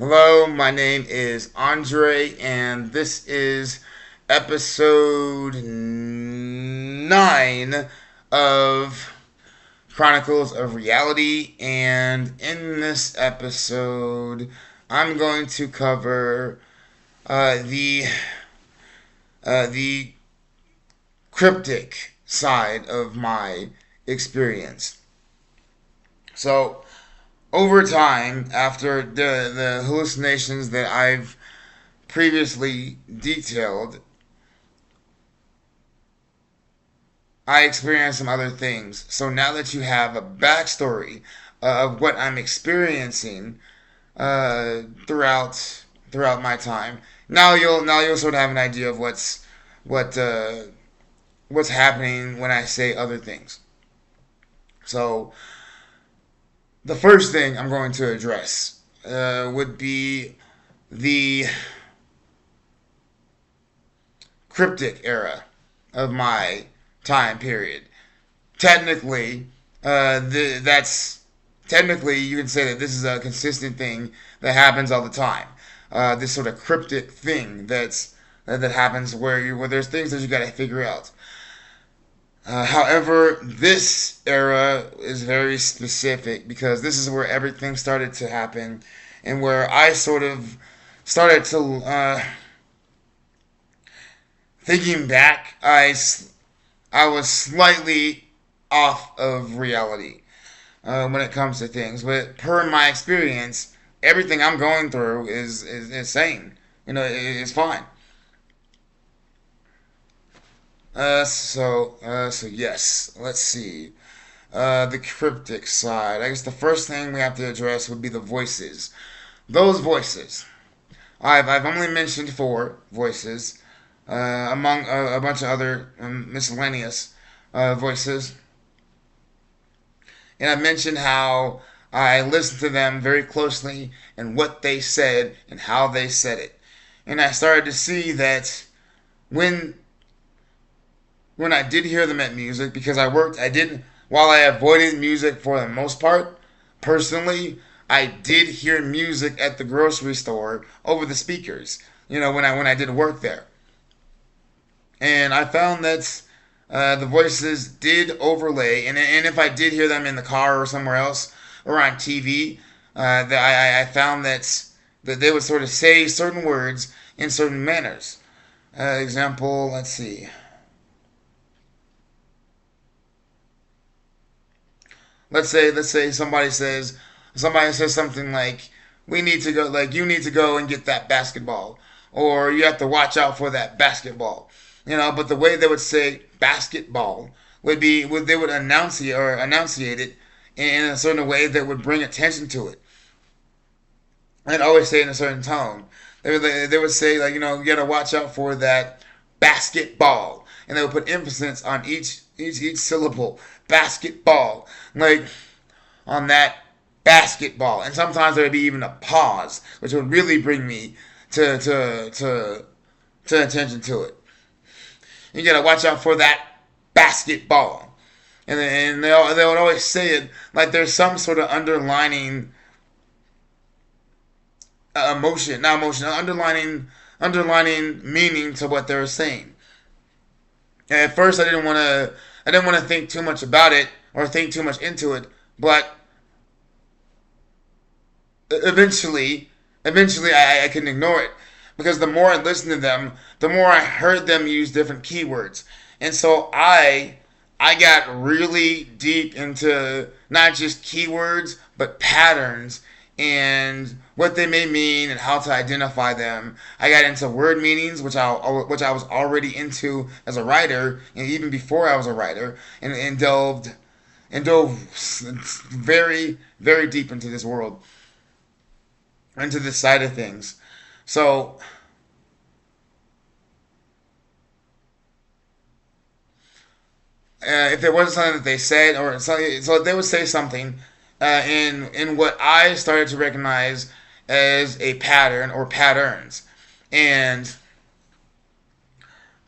Hello, my name is Andre, and this is episode 9 of Chronicles of Reality. And in this episode, I'm going to cover uh, the the cryptic side of my experience. So, over time, after the hallucinations that I've previously detailed, I experienced some other things. So now that you have a backstory of what I'm experiencing throughout my time, now you'll sort of have an idea of what uh, what's happening when I say other things. So the first thing I'm going to address would be the cryptic era of my time period. Technically, that's technically you can say that this is a consistent thing that happens all the time. This sort of cryptic thing that happens where there's things that you got to figure out. However, this era is very specific because this is where everything started to happen, and where I sort of started to thinking back. I was slightly off of reality when it comes to things. But per my experience, everything I'm going through is sane. It's fine. So yes, let's see. The cryptic side. I guess the first thing we have to address would be the voices. Those voices. I've only mentioned four voices, among a bunch of other miscellaneous voices. And I mentioned how I listened to them very closely and what they said and how they said it. And I started to see that when when I did hear them at music, because I did, while I avoided music for the most part, personally, I did hear music at the grocery store over the speakers, when I did work there. And I found that the voices did overlay, and if I did hear them in the car or somewhere else or on TV, I found that they would sort of say certain words in certain manners. Example, let's see. Let's say somebody says something like, "We need to go," like, "You need to go and get that basketball," or "You have to watch out for that basketball." But the way they would say basketball they would enunciate it in a certain way that would bring attention to it. And always say it in a certain tone. They would say, like, you gotta watch out for that basketball, and they would put emphasis on each syllable, basketball, like, on that basketball. And sometimes there would be even a pause, which would really bring me to attention to it. You gotta watch out for that basketball. And they would always say it like there's some sort of underlining emotion, not emotion, underlining meaning to what they were saying. And at first, I didn't want to think too much about it or think too much into it, but eventually, I couldn't ignore it, because the more I listened to them, the more I heard them use different keywords, and so I got really deep into not just keywords but patterns and what they may mean and how to identify them. I got into word meanings, which I was already into as a writer, and even before I was a writer, and dove very very deep into this world, into this side of things. So if there wasn't something that they said, or something, so they would say something in what I started to recognize as a pattern or patterns. And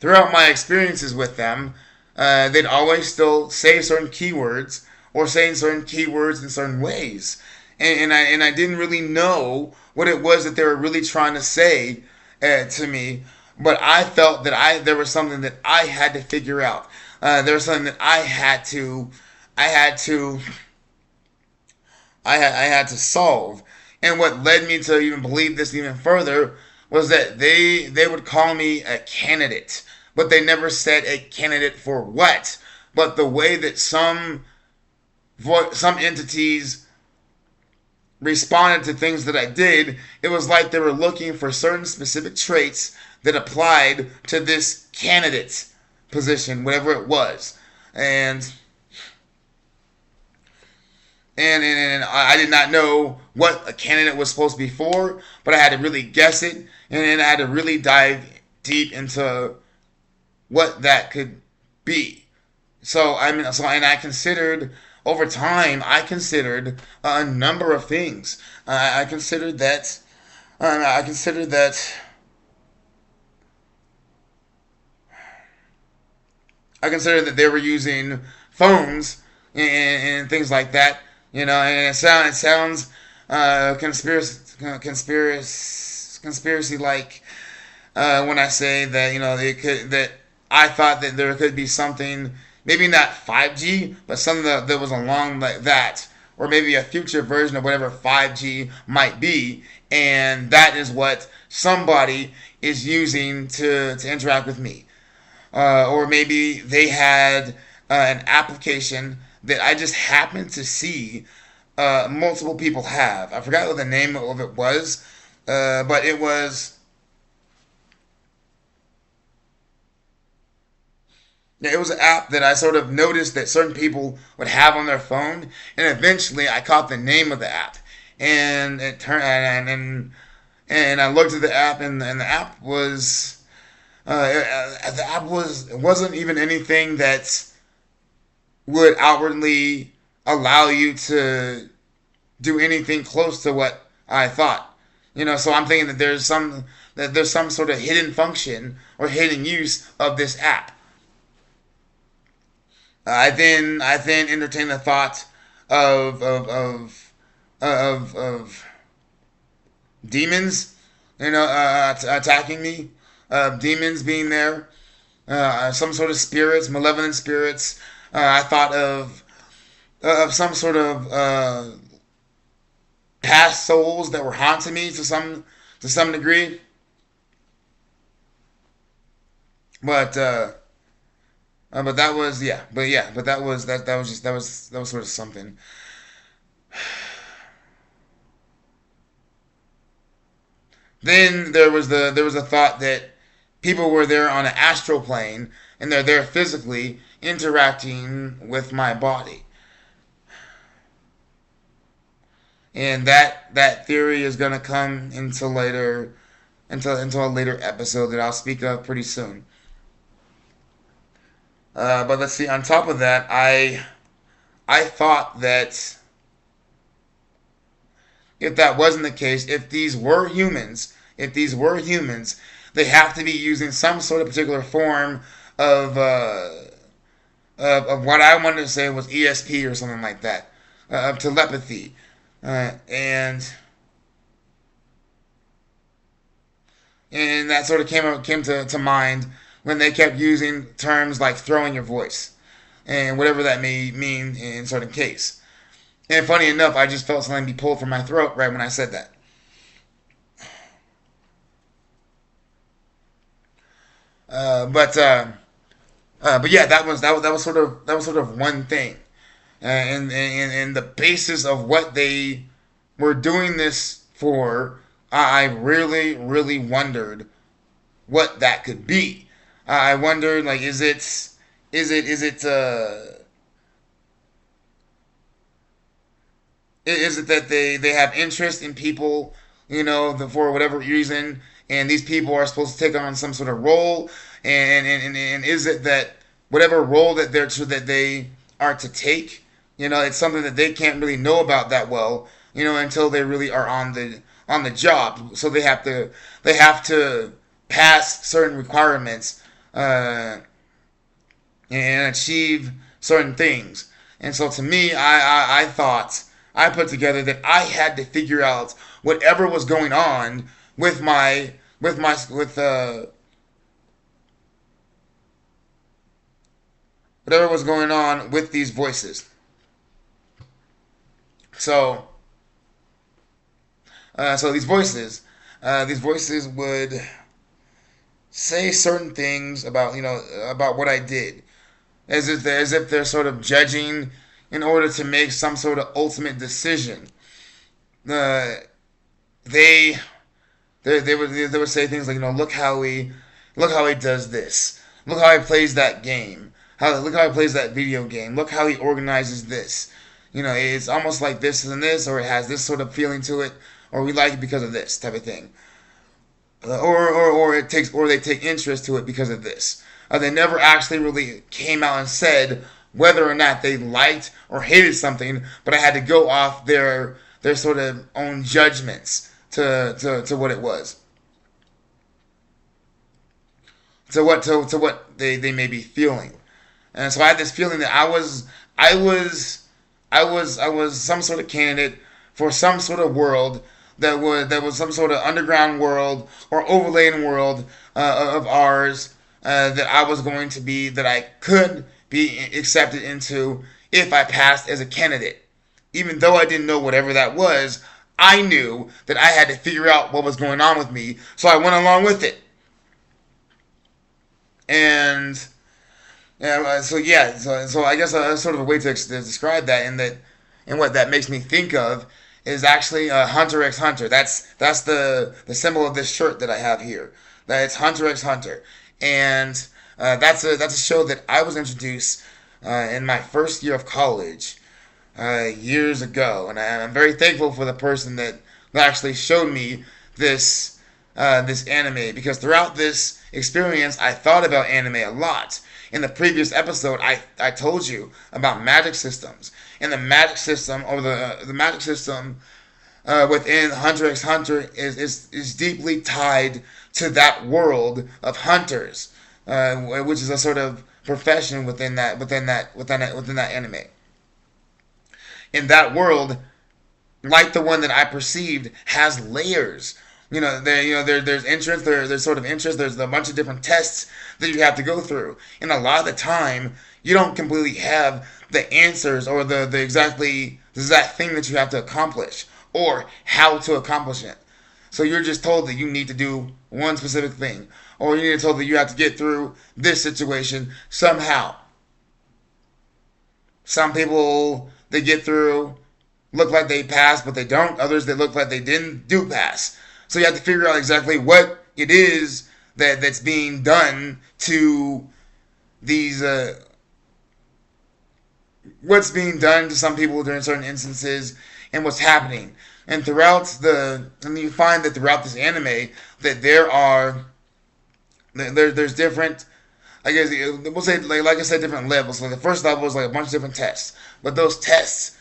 throughout my experiences with them, they'd always still say certain keywords or saying certain keywords in certain ways. and I didn't really know what it was that they were really trying to say to me. But I felt that there was something that I had to figure out. There was something that I had to I had to solve. And what led me to even believe this even further was that they would call me a candidate, but they never said a candidate for what. But the way that some entities responded to things that I did, it was like they were looking for certain specific traits that applied to this candidate position, whatever it was. And I did not know what a candidate was supposed to be for, but I had to really guess it, and then I had to really dive deep into what that could be. And I considered over time. I considered a number of things. I considered that. I considered that. I considered that they were using phones and things like that. And it sounds conspiracy like when I say that that I thought that there could be something, maybe not 5G, but something that was along like that, or maybe a future version of whatever 5G might be, and that is what somebody is using to interact with me. Or maybe they had an application that I just happened to see multiple people have. I forgot what the name of it was, but it was an app that I sort of noticed that certain people would have on their phone, and eventually I caught the name of the app, and it turned and I looked at the app, and the app was the app was it wasn't even anything that would outwardly allow you to do anything close to what I thought. So I'm thinking that there's some sort of hidden function or hidden use of this app. I then entertained the thought of of demons, attacking me, demons being there, some sort of spirits, malevolent spirits. I thought of some sort of past souls that were haunting me to some degree, but but that was yeah, but yeah, but that was just that was sort of something. Then there was a thought that people were there on an astral plane and they're there physically interacting with my body. And that theory is gonna come into a later episode that I'll speak of pretty soon. But let's see. On top of that, I thought that if that wasn't the case, if these were humans, they have to be using some sort of particular form of of what I wanted to say was ESP or something like that, of telepathy, and that sort of came to mind when they kept using terms like throwing your voice and whatever that may mean in certain case. And funny enough, I just felt something be pulled from my throat right when I said that. Uh, but uh, but yeah, that was sort of one thing, and the basis of what they were doing this for. I really wondered what that could be. I wondered, like, is it is it that they have interest in people, for whatever reason, and these people are supposed to take on some sort of role, and is it that whatever role that they are to take, it's something that they can't really know about that well, until they really are on the job. So they have to pass certain requirements, and achieve certain things. And so to me, I thought I put together that I had to figure out whatever was going on with my with whatever was going on with these voices. So so these voices would say certain things about about what I did, as if they're sort of judging in order to make some sort of ultimate decision. Uh, they they would say things like, look how he does this, look how he plays that game, look how he plays that video game, look how he organizes this. It's almost like this and this, or it has this sort of feeling to it, or we like it because of this type of thing. Or they take interest to it because of this. They never actually really came out and said whether or not they liked or hated something, but I had to go off their sort of own judgments to what it was, to what they may be feeling. And so I had this feeling that I was some sort of candidate for some sort of world that was some sort of underground world or overlaid world of ours, that I was going to be, that I could be accepted into if I passed as a candidate. Even though I didn't know whatever that was, I knew that I had to figure out what was going on with me, so I went along with it. And so I guess sort of a way to describe that, and what that makes me think of is actually Hunter x Hunter. That's the symbol of this shirt that I have here. That it's Hunter x Hunter, and that's a show that I was introduced in my first year of college years ago, and I'm very thankful for the person that actually showed me this anime, because throughout this experience I thought about anime a lot. In the previous episode, I told you about magic systems, and the magic system, or the magic system within Hunter x Hunter is deeply tied to that world of hunters, which is a sort of profession within that anime. In that world, like the one that I perceived, has layers. There's entrance, there's sort of interest, there's a bunch of different tests that you have to go through, and a lot of the time you don't completely have the answers, or the exact thing that you have to accomplish, or how to accomplish it. So you're just told that you need to do one specific thing, or you're told that you have to get through this situation somehow. Some people, they get through, look like they pass, but they don't. Others, they look like they didn't do pass. So you have to figure out exactly what it is that's being done to these, what's being done to some people during certain instances, and what's happening. And you find that throughout this anime that there's different, I guess we'll say, like I said, different levels. So the first level is like a bunch of different tests, but those tests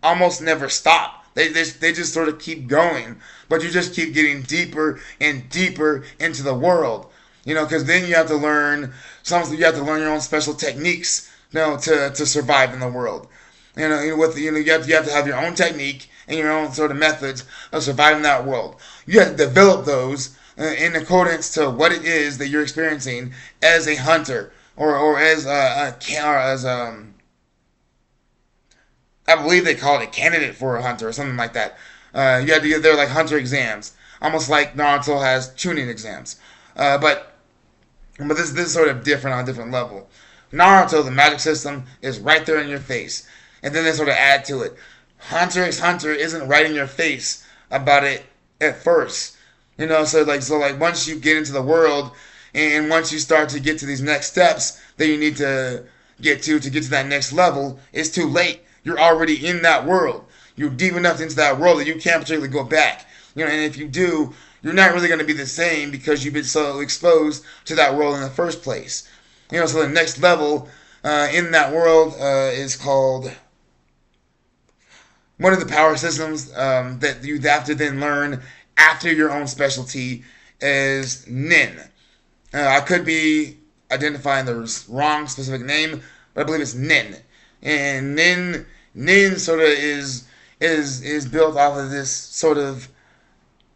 almost never stop. They just sort of keep going, but you just keep getting deeper and deeper into the world. Because then you have to learn your own special techniques, to survive in the world. You have to have your own technique and your own sort of methods of surviving that world. You have to develop those in accordance to what it is that you're experiencing as a hunter, or as I believe they call it a candidate for a hunter or something like that. You have to get their like hunter exams, almost like Naruto has Chunin exams. But this is sort of different on a different level. Naruto, the magic system, is right there in your face, and then they sort of add to it. Hunter x Hunter isn't right in your face about it at first. So once you get into the world, and once you start to get to these next steps that you need to get to that next level, it's too late. You're already in that world. You're deep enough into that world that you can't particularly go back. And if you do, you're not really going to be the same, because you've been so exposed to that world in the first place. So the next level in that world is called, one of the power systems that you have to then learn after your own specialty is Nin. I could be identifying the wrong specific name, but I believe it's Nin. And Nin sort of is is built off of this sort of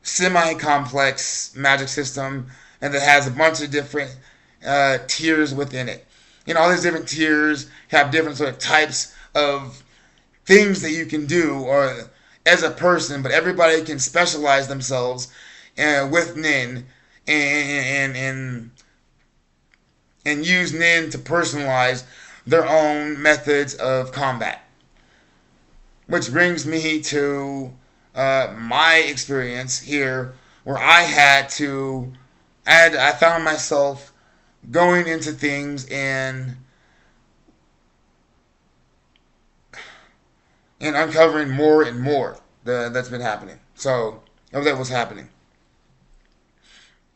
semi-complex magic system, and that has a bunch of different tiers within it. All these different tiers have different sort of types of things that you can do, or as a person, but everybody can specialize themselves with Nin, and and use Nin to personalize their own methods of combat. Which brings me to my experience here, where I found myself going into things and uncovering more and more that's been happening. So that was happening.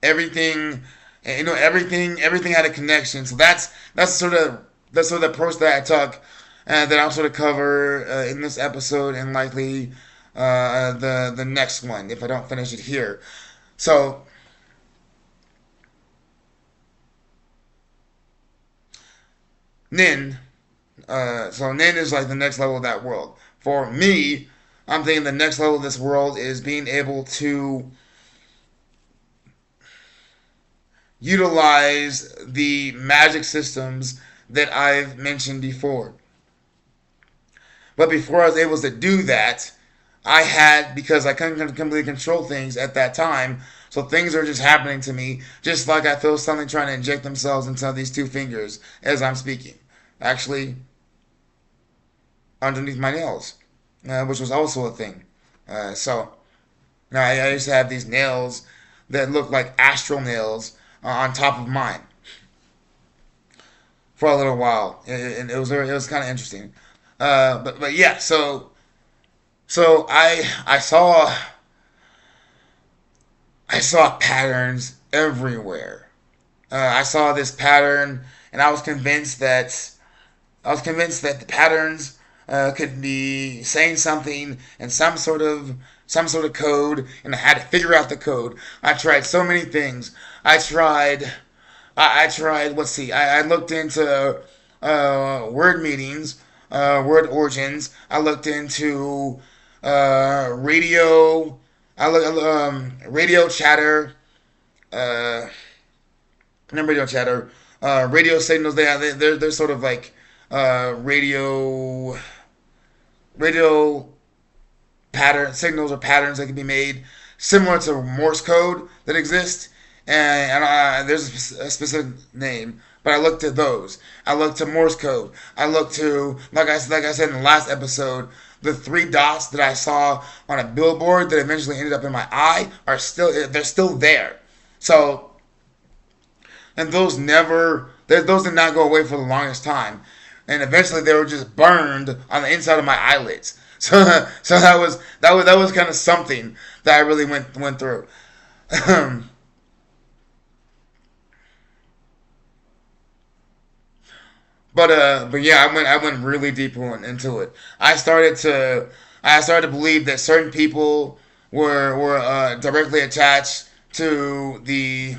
Everything, everything had a connection. So that's sort of the approach that I took, that I'll sort of cover in this episode, and likely the next one if I don't finish it here. So Nin, Nin is like the next level of that world. For me, I'm thinking the next level of this world is being able to utilize the magic systems that I've mentioned before. But before I was able to do that, because I couldn't completely control things at that time, so things are just happening to me, just like I feel something trying to inject themselves into these two fingers as I'm speaking. Actually, underneath my nails, which was also a thing. So, I used to have these nails that looked like astral nails on top of mine for a little while, and it was kind of interesting. But yeah, so I saw patterns everywhere. I saw this pattern, and I was convinced that the patterns could be saying something in some sort of code, and I had to figure out the code. I tried so many things. I tried. Let's see. I looked into word meanings, word origins. I looked into radio. Radio chatter. Uh, Not radio chatter. Radio signals. They're sort of like radio pattern signals or patterns that can be made similar to Morse code that exist, and there's a specific name. But I looked at those. I looked to Morse code. I looked to, like I said in the last episode, the three dots that I saw on a billboard that eventually ended up in my eye they're still there. So, and those did not go away for the longest time, and eventually they were just burned on the inside of my eyelids. So that was kind of something that I really went through. But yeah, I went really deep into it. I started to believe that certain people were directly attached to the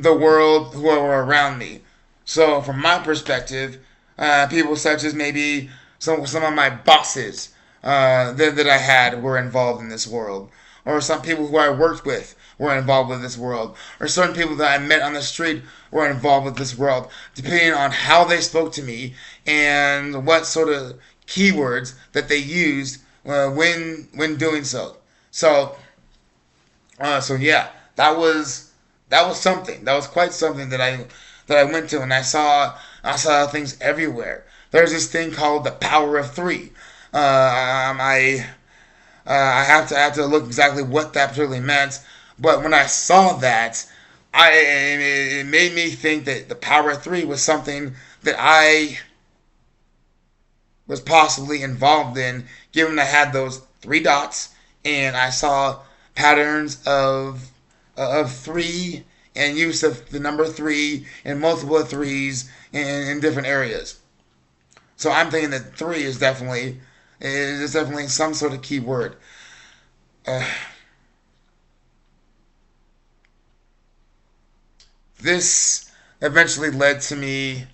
world who were around me. So from my perspective, people such as maybe some of my bosses that I had were involved in this world, or some people who I worked with were involved with this world, or certain people that I met on the street were involved with this world, depending on how they spoke to me and what sort of keywords that they used when doing so. So yeah, that was something. That was quite something that I went to, and I saw things everywhere. There's this thing called the power of three. I have to look exactly what that particularly meant, but when I saw that, it made me think that the power of three was something that I was possibly involved in, given I had those three dots and I saw patterns of three and use of the number three and multiple of threes in different areas. So I'm thinking that three is definitely some sort of key word. Uh, this eventually led to me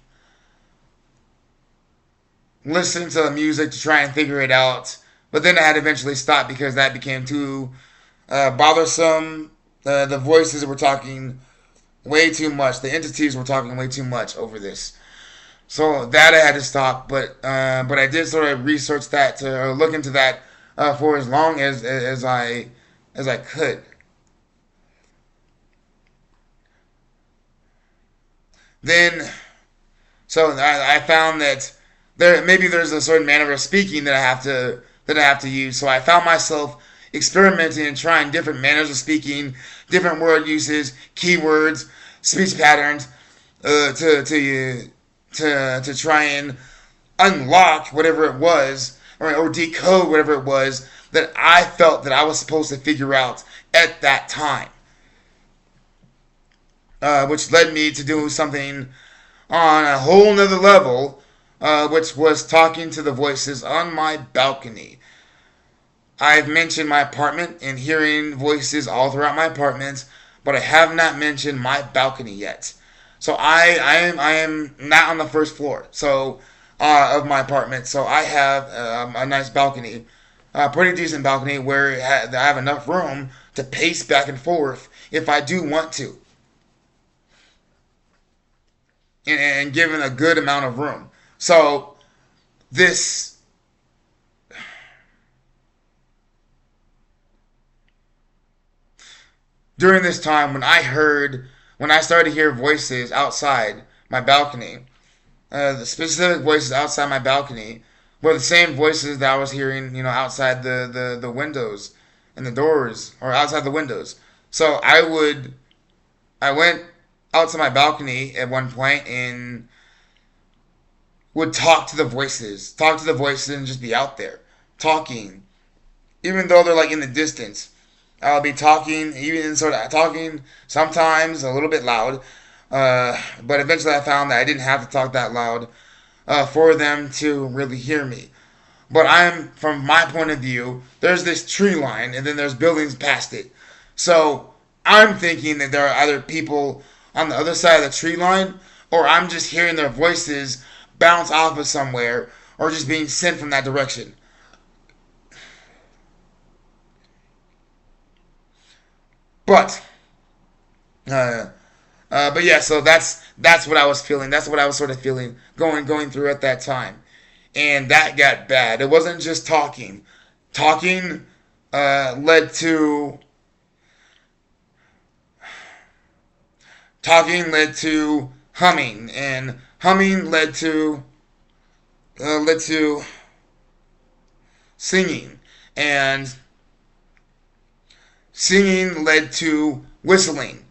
listening to the music to try and figure it out, But then I had to eventually stop because that became too bothersome. The voices were talking way too much. The entities were talking way too much over this. So that I had to stop. But I did sort of research that to look into that for as long as I could. Then I found that there's a certain manner of speaking that I have to use. So I found myself experimenting and trying different manners of speaking, different word uses, keywords, speech patterns, to try and unlock whatever it was, or decode whatever it was that I felt that I was supposed to figure out at that time, which led me to do something on a whole nother level, which was talking to the voices on my balcony. I've mentioned my apartment and hearing voices all throughout my apartment, but I have not mentioned my balcony yet. So I am not on the first floor of my apartment. So I have a nice balcony, a pretty decent balcony where I have enough room to pace back and forth if I do want to, and given a good amount of room. So this during this time when I started to hear voices outside my balcony, the specific voices outside my balcony were the same voices that I was hearing, outside the windows and the doors, or outside the windows. So I went out to my balcony at one point and would talk to the voices and just be out there talking, even though they're like in the distance. I'll be talking, even sort of talking sometimes a little bit loud, but eventually I found that I didn't have to talk that loud for them to really hear me. But from my point of view, there's this tree line and then there's buildings past it. So I'm thinking that there are either people on the other side of the tree line, or I'm just hearing their voices bounce off of somewhere, or just being sent from that direction. But uh, but yeah, so that's what I was feeling. That's what I was sort of feeling going through at that time, and that got bad. It wasn't just talking. Talking led to humming, and humming led to singing, and singing led to whistling.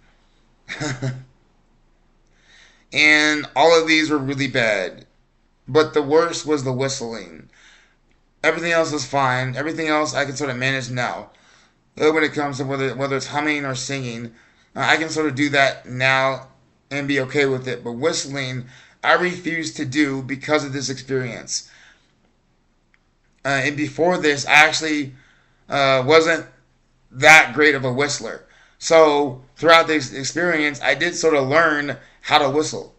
And all of these were really bad. But the worst was the whistling. Everything else was fine. Everything else I can sort of manage now. When it comes to whether it's humming or singing, I can sort of do that now and be okay with it. But whistling, I refuse to do because of this experience. And before this, I actually wasn't that great of a whistler. So throughout this experience, I did sort of learn how to whistle.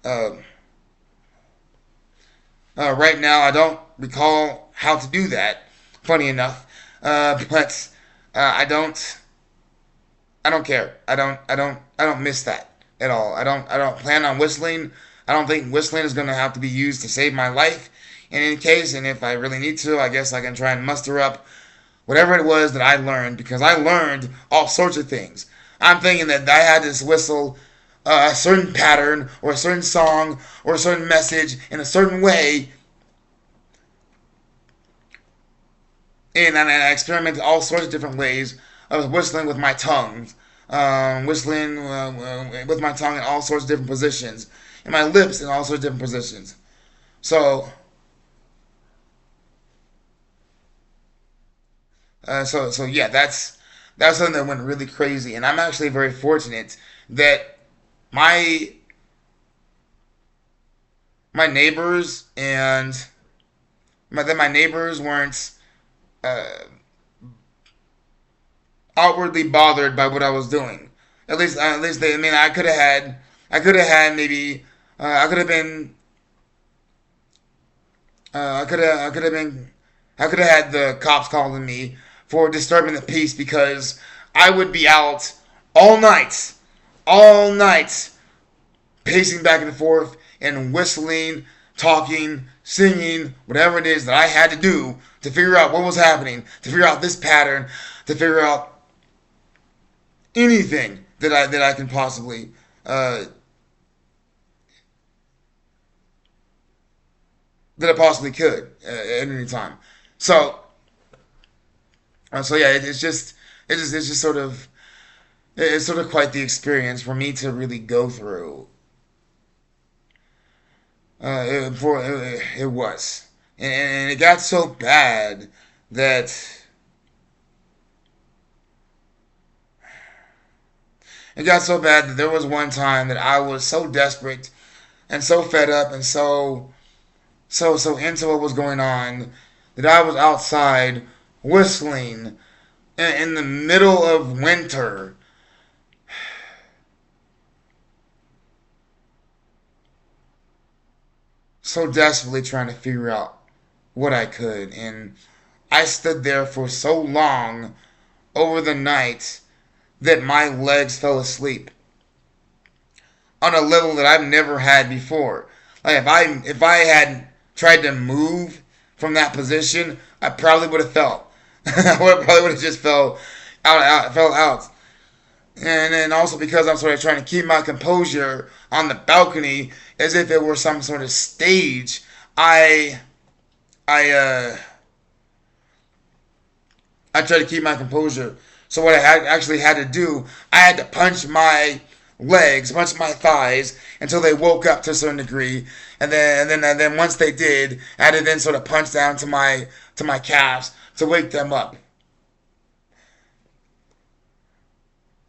Uh, right now, I don't recall how to do that. Funny enough, but I don't. I don't care. I don't miss that at all. I don't plan on whistling. I don't think whistling is going to have to be used to save my life. In any case, and if I really need to, I guess I can try and muster up whatever it was that I learned, because I learned all sorts of things. I'm thinking that I had to whistle a certain pattern or a certain song or a certain message in a certain way, and I experimented all sorts of different ways. I was whistling with my tongue, whistling with my tongue in all sorts of different positions, and my lips in all sorts of different positions. So, so yeah, that's something that went really crazy, and I'm actually very fortunate that my my neighbors and my neighbors weren't uh, outwardly bothered by what I was doing. At least they. I mean, I could have had maybe, I could have been, I could have been I could have had the cops calling me for disturbing the peace because I would be out all night, pacing back and forth and whistling, talking, singing, whatever it is that I had to do to figure out what was happening, to figure out this pattern, to figure out anything that I can possibly that I possibly could at any time. So so yeah, it's just sort of it's sort of quite the experience for me to really go through. It was, and it got so bad that there was one time that I was so desperate and so fed up and so into what was going on that I was outside whistling in the middle of winter, so desperately trying to figure out what I could. And I stood there for so long over the night that my legs fell asleep on a level that I've never had before. Like if I had tried to move from that position, I probably would have fell. Probably would have just fell out. And then also because I'm sort of trying to keep my composure on the balcony as if it were some sort of stage, I I I try to keep my composure. So what I actually had to do, I had to punch my legs, punch my thighs until they woke up to a certain degree, and then once they did, I had to then sort of punch down to my calves to wake them up.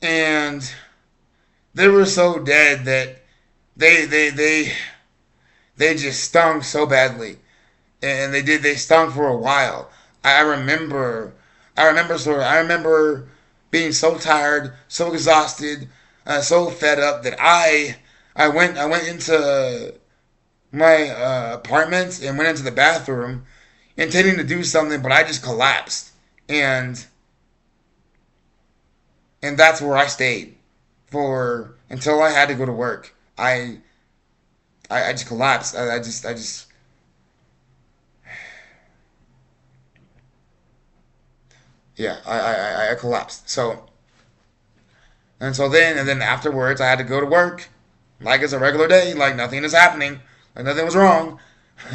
And they were so dead that they they they they just stung so badly, and they stung for a while. I remember I remember being so tired, so exhausted, so fed up that I went into my apartment and went into the bathroom intending to do something, but I just collapsed, and that's where I stayed for until I had to go to work. I just collapsed. I just yeah, I collapsed. And then afterwards I had to go to work like it's a regular day, like nothing is happening, like nothing was wrong.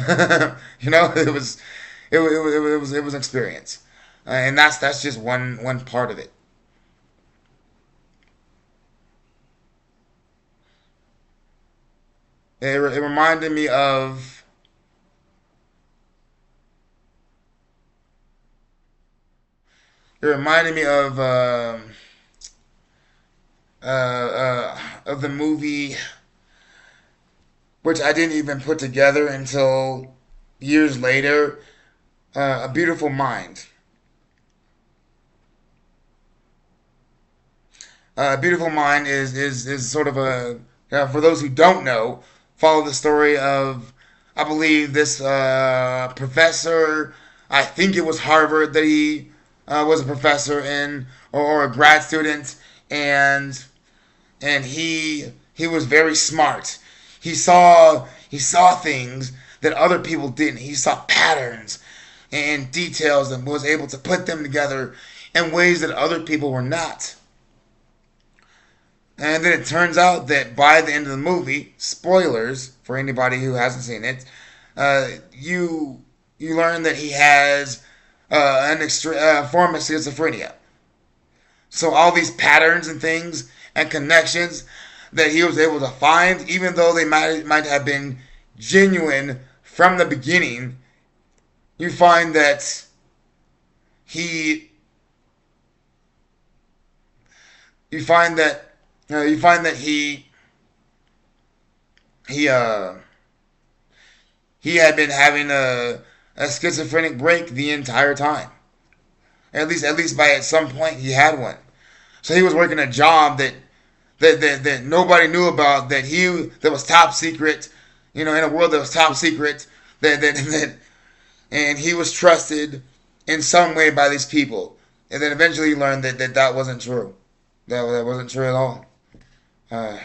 It was it was an experience, and that's just one part of it. It reminded me of it reminded me of the movie, which I didn't even put together until years later. A Beautiful Mind. Beautiful Mind is sort of a for those who don't know, follow the story of I believe this professor. I think it was Harvard that he was a professor in, or a grad student, and he was very smart. He saw things that other people didn't. He saw patterns and details and was able to put them together in ways that other people were not. And then it turns out that by the end of the movie, spoilers for anybody who hasn't seen it, you learn that he has an extra form of schizophrenia. So all these patterns and things and connections that he was able to find, even though they might have been genuine from the beginning, you find that he you find that you find that he he had been having a schizophrenic break the entire time. At least by at some point he had one. So he was working a job that nobody knew about, that was top secret, in a world that was top secret, that and he was trusted in some way by these people. And then eventually he learned that wasn't true. That wasn't true at all. Uh,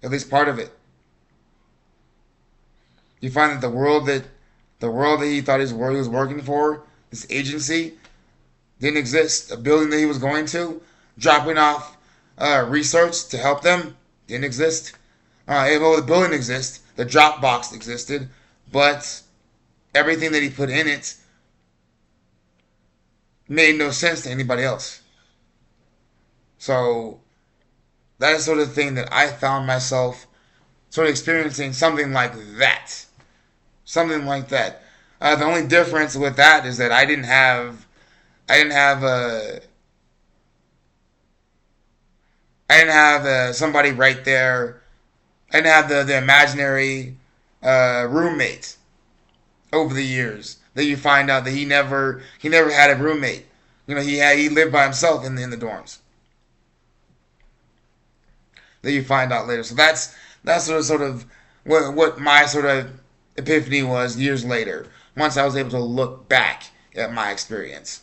at least part of it. You find that the world that he thought he was working for, this agency, didn't exist. A building that he was going to, dropping off research to help them, didn't exist. Well, the building exists, the drop box existed, but everything that he put in it made no sense to anybody else. So that is sort of the thing that I found myself sort of experiencing something like that. Something like that. The only difference with that is that I didn't have somebody right there. I didn't have the imaginary roommate over the years that you find out that he never had a roommate. He lived by himself in the dorms. That you find out later. So that's sort of what my sort of epiphany was years later. Once I was able to look back at my experience.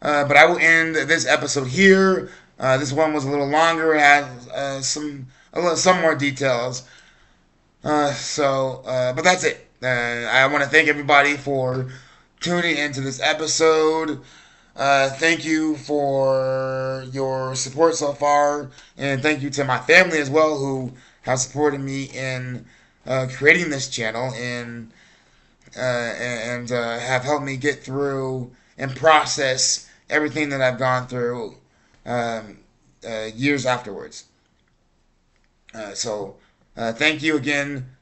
But I will end this episode here. This one was a little longer. It had some more details. But that's it. I want to thank everybody for tuning into this episode. Thank you for your support so far, and thank you to my family as well who have supported me in creating this channel and have helped me get through and process everything that I've gone through years afterwards. Thank you again.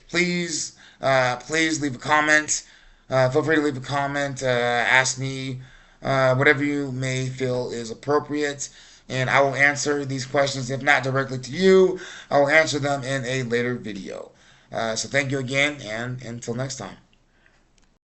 Please leave a comment. Feel free to leave a comment. Ask me whatever you may feel is appropriate, and I will answer these questions. If not directly to you, I will answer them in a later video. So thank you again, and until next time.